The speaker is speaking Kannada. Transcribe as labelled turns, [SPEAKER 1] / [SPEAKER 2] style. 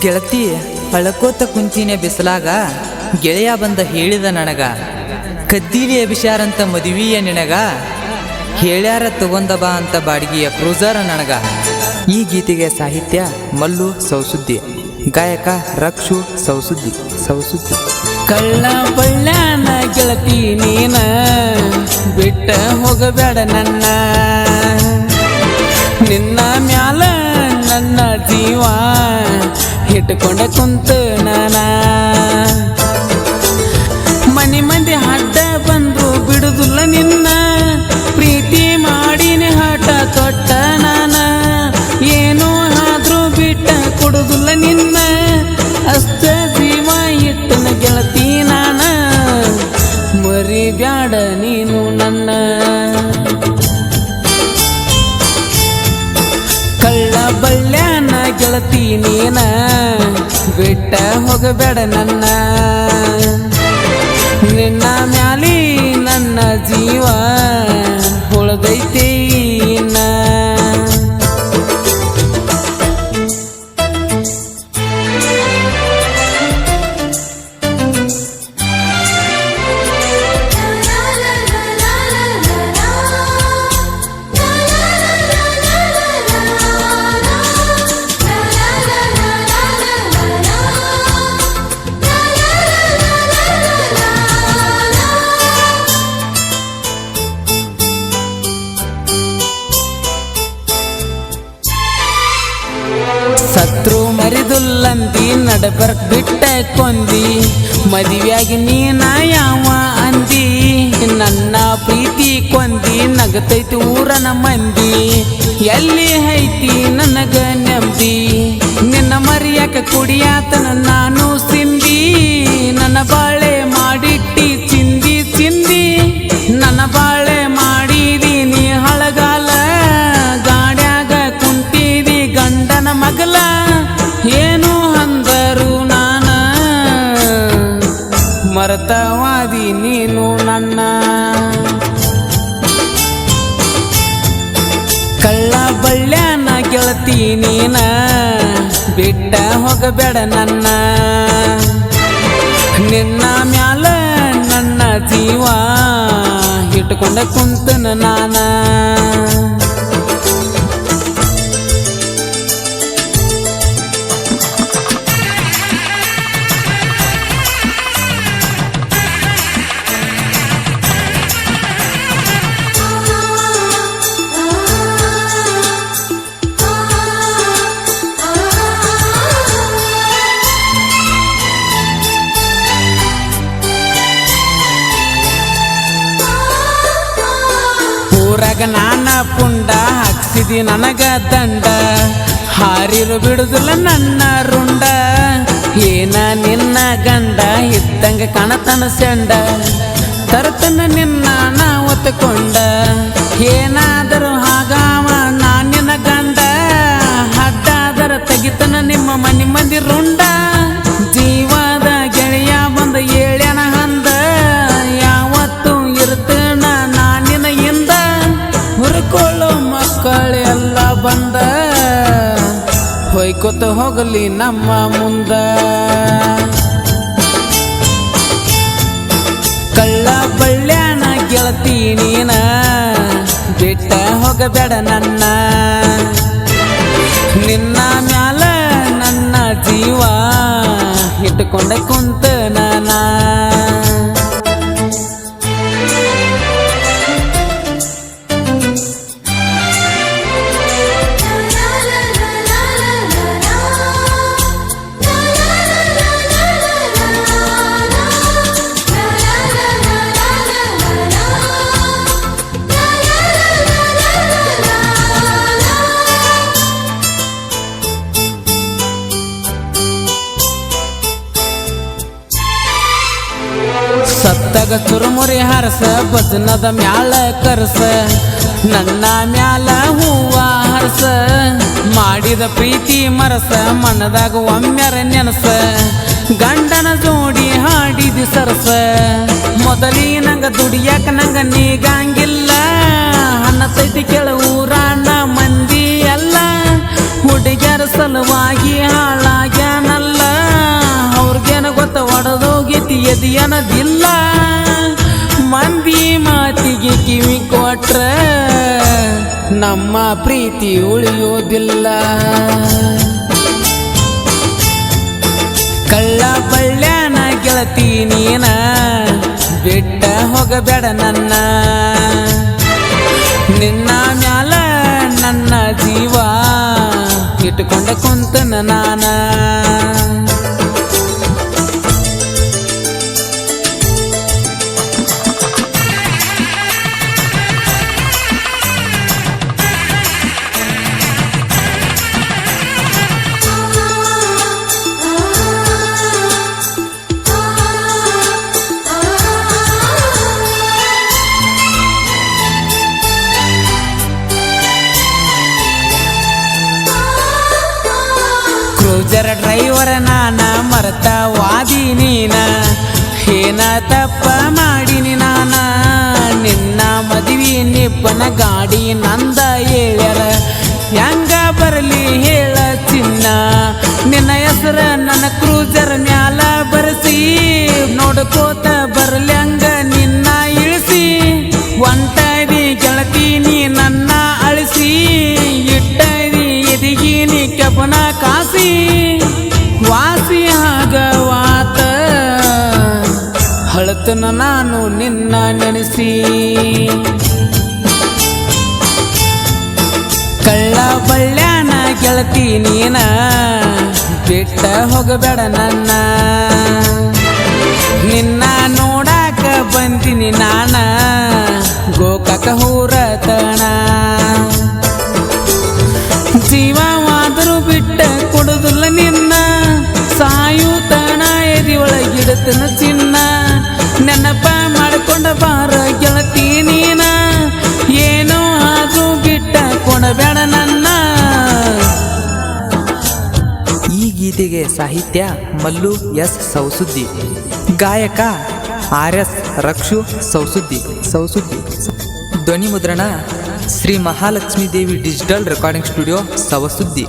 [SPEAKER 1] ಗೆಳತಿ ಅಳಕೋತ ಕುಂತಿನೇ ಬಿಸಲಾಗ ಗೆಳೆಯ ಬಂದ ಹೇಳಿದ ನನಗ ಕದ್ದೀಲಿ ಅಭಿಷಾರಂತ ಮದುವೆಯ ನಿನಗ ಹೇಳ್ಯಾರ ತಗೊಂದ ಬಾ ಅಂತ ಬಾಡಿಗೆಯ ಕ್ರೂಸರ ನನಗ. ಈ ಗೀತೆಗೆ ಸಾಹಿತ್ಯ ಮಲ್ಲು ಸೌಸುದ್ದಿ, ಗಾಯಕ ರಕ್ಷು ಸೌಸುದ್ದಿ.
[SPEAKER 2] ಕಳ್ಳ ಬಳ್ಳ್ಯಾನ ಗೆಳತಿ ನೀನ ಬಿಟ್ಟ ಹೋಗಬೇಡ ನನ್ನ, ನಿನ್ನ ಮ್ಯಾಲ ನನ್ನ ಜೀವ ಇಟ್ಕೊಂಡ ಕುಂತ ನಾನ. ಮನಿ ಮಂದಿ ಅಡ್ಡ ಬಂದ್ರು ಬಿಡುದಿಲ್ಲ ನಿನ್ನ, ಪ್ರೀತಿ ಮಾಡಿನ ಹಠ ತೊಟ್ಟ ನಾನ. ಏನೋ ಆದ್ರೂ ಬಿಟ್ಟ ಕೊಡುದಿಲ್ಲ ನಿನ್ನ, ಅಷ್ಟ ಜೀವ ಇಟ್ಟನ ಗೆಳತಿ ನಾನ. ಮರಿಬ್ಯಾಡ ನೀನು ನನ್ನ. ಕಳ್ಳ ಬಳ್ಳ್ಯಾನ ಗೆಳತಿ ನೀನ ಬಿಟ್ಟ ಹೋಗಬೇಡ ನನ್ನ, ನಿನ್ನ ಮ್ಯಾಲಿ ನನ್ನ ಜೀವ ಉಳ್ದೈತಿ ಇನ್ನ. ಸತ್ರು ಮರಿದುಲ್ಲಂದಿ ನಡಬರ್ಕ್ ಬಿಟ್ಟ ಕೊಂದಿ, ಮದುವೆಯಾಗಿ ನೀನ ಯಾವ ಅಂದಿ. ನನ್ನ ಪ್ರೀತಿ ಕೊಂದಿ ನಗತೈತಿ ಊರನ ಮಂದಿ, ಎಲ್ಲಿ ಐತಿ ನನಗ ನೆಮ್ಮದಿ. ನಿನ್ನ ಮರಿಯಾಕ ಕುಡಿಯಾತನ ನಾನು ಸಿಂದಿ, ನನ್ನ ಬಾಳೆ ಮಾಡಿಟ್ಟಿ ಚಿಂದಿ ಚಿಂದಿ. ನನ್ನ ಬಾಳೆ ಮಾಡಿದೀನಿ ಹಳಗಾಲ, ಗಾಡ್ಯಾಗ ಕುಂತಿದಿ ಗಂಡನ ಮಗಲ. ಏನು ಅಂದರು ನಾನ ಮರತವಾದಿ ನೀನು ನನ್ನ. ಕಳ್ಳ ಬಳ್ಳ್ಯಾನ ಗೆಳತಿ ನೀನ ಬಿಟ್ಟ ಹೋಗಬೇಡ ನನ್ನ, ನಿನ್ನ ಮ್ಯಾಲ ನನ್ನ ಜೀವ ಇಟ್ಕೊಂಡ ಕುಂತನ ನಾನ. ಊರಾಗ ನಾನ ಪುಂಡ ಹಾಕ್ಸಿದಿ ನನಗ ದಂಡ, ಹಾರಿರು ಬಿಡುದಿಲ್ಲ ನನ್ನ ರುಂಡ. ಏನ ನಿನ್ನ ಗಂಡ ಇದ್ದಂಗ ಕಾಣತನ ಸೆಂಡ, ತರ್ತನ ನಿನ್ನ ನಾ ಒತ್ತಕೊಂಡ. ಏನಾದರೂ ಹಾಗಾವ ನಾನಿನ ಗಂಡ, ಹಡ್ಡಾದರ ತೆಗಿತನ ನಿಮ್ಮ ಮನಿ ಮಂದಿ ರುಂಡ. ಜೀವದ ಗೆಳೆಯ ಬಂದ ಏಳ್ಯಾನ ಹಂದ, ಯಾವತ್ತು ಇರ್ತನ ನಾನಿನ ಇಂದ. ಹುರ್ಕೊಳ್ಳೋ ಮಕ್ಕಳೆಲ್ಲ ಬಂದ, ಹೊಯ್ಕೊತ ಹೋಗಲಿ ನಮ್ಮ ಮುಂದ. ಕಳ್ಳ ಬಳ್ಳ್ಯಾನ ಗೆಳತಿ ನೀನ ಬಿಟ್ಟ ಹೋಗಬೇಡ ನನ್ನ, ನಿನ್ನ ಮ್ಯಾಲ ನನ್ನ ಜೀವ ಇಟ್ಟುಕೊಂಡ ಕುಂತ ನಾನ. ಸತ್ತಗ ಚುರುಮುರಿ ಹರಸ, ಭಜನದ ಮ್ಯಾಲ ಕರಸ, ನನ್ನ ಮ್ಯಾಲ ಹೂವ ಹರಸ. ಮಾಡಿದ ಪ್ರೀತಿ ಮರಸ, ಮನದಾಗ ಒಮ್ಮೆರ ನೆನಸ. ಗಂಡನ ಜೋಡಿ ಹಾಡಿದಿ ಸರಸ, ಮೊದಲಿನಂಗ ದುಡಿಯಾಕ ನಂಗ ನೀಗಂಗಿಲ್ಲ. ಅನ್ನತೈತಿ ಕೆಳ ಊರಾಣ ಮಂದಿ ಎಲ್ಲ, ಹುಡುಗ್ಯಾರ ಸಲುವಾಗಿ ಹಾಳಾಗ್ಯಾನ ತಿಳಿಯನದಿಲ್ಲ ಮಂದಿ ಮಾತಿಗೆ ಕಿವಿ ಕೊಟ್ರ ನಮ್ಮ ಪ್ರೀತಿ ಉಳಿಯೋದಿಲ್ಲ. ಕಳ್ಳ ಬಳ್ಳ್ಯಾನ ಗೆಳತಿ ನೀನ ಬಿಟ್ಟ ಹೋಗಬೇಡ ನನ್ನ, ನಿನ್ನ ಮ್ಯಾಲ ನನ್ನ ಜೀವ ಇಟ್ಟುಕೊಂಡ ಕುಂತನ ನಾನ. ಕ್ರೂಜರ್ ಡ್ರೈವರ್ ನಾನ ಮರ್ತ ವಾದಿ ನೀನ, ಏನ ತಪ್ಪ ಮಾಡಿನಿ ನಾನ, ನಿನ್ನ ಮದುವೆ ನಿಪ್ಪನ ಗಾಡಿ ನಂದ ಹೇಳ್ಯಾರ, ಹೆಂಗ ಬರಲಿ ಹೇಳ ಚಿನ್ನ, ನಿನ್ನ ಹೆಸರ ನನ್ನ ಕ್ರೂಜರ್ ಮ್ಯಾಲ ಬರೆಸಿ, ನೋಡ್ಕೋತ ಬರಲಿ ಹಂಗ ನಿನ್ನ ಇಳಿಸಿ, ಒಂಟದಿ ಗೆಳತಿ ನೀ ನನ್ನ ಅಳಿಸಿ, ಇಟ್ಟದಿ ಎದಿಗಿನಿ ಕಬ್ಬನ ಕಾಸಿ, ವಾಸಿ ಆಗವಾತ ಹಳತನ ನಾನು ನಿನ್ನ ನೆನೆಸಿ. ಕಳ್ಳ ಬಳ್ಳ್ಯಾನ ಗೆಳತಿ ನೀನ ಬಿಟ್ಟ ಹೋಗಬೇಡ ನನ್ನ, ನಿನ್ನ ನೋಡಾಕ ಬಂದಿನಿ ನಾನ ಗೋಕಾಕ ಹೂರತಣ, ಜೀವವಾದರೂ ಬಿಟ್ಟ ಕೊಡುದಿಲ್ಲ ನಿನ್ನ, ಸಾಯುತಣ ಎದಿ ಒಳಗಿಡತನ ಚಿನ್ನ, ನೆನಪ ಮಾಡಿಕೊಂಡ ಬಾರ ಗೆಳತಿ ನೀನ, ಏನೋ ಅದು ಬಿಟ್ಟ ಕೊಡಬೇಡ ನನ್ನ.
[SPEAKER 1] ಈ ಗೀತೆಗೆ ಸಾಹಿತ್ಯ ಮಲ್ಲು ಎಸ್ ಸೌಸುದ್ದಿ, ಗಾಯಕ RS ರಕ್ಷು ಸೌಸುದ್ದಿ, ಧ್ವನಿ ಮುದ್ರಣ ಶ್ರೀ ಮಹಾಲಕ್ಷ್ಮೀ ದೇವಿ ಡಿಜಿಟಲ್ ರೆಕಾರ್ಡಿಂಗ್ ಸ್ಟುಡಿಯೋ ಸವಸುದ್ದಿ.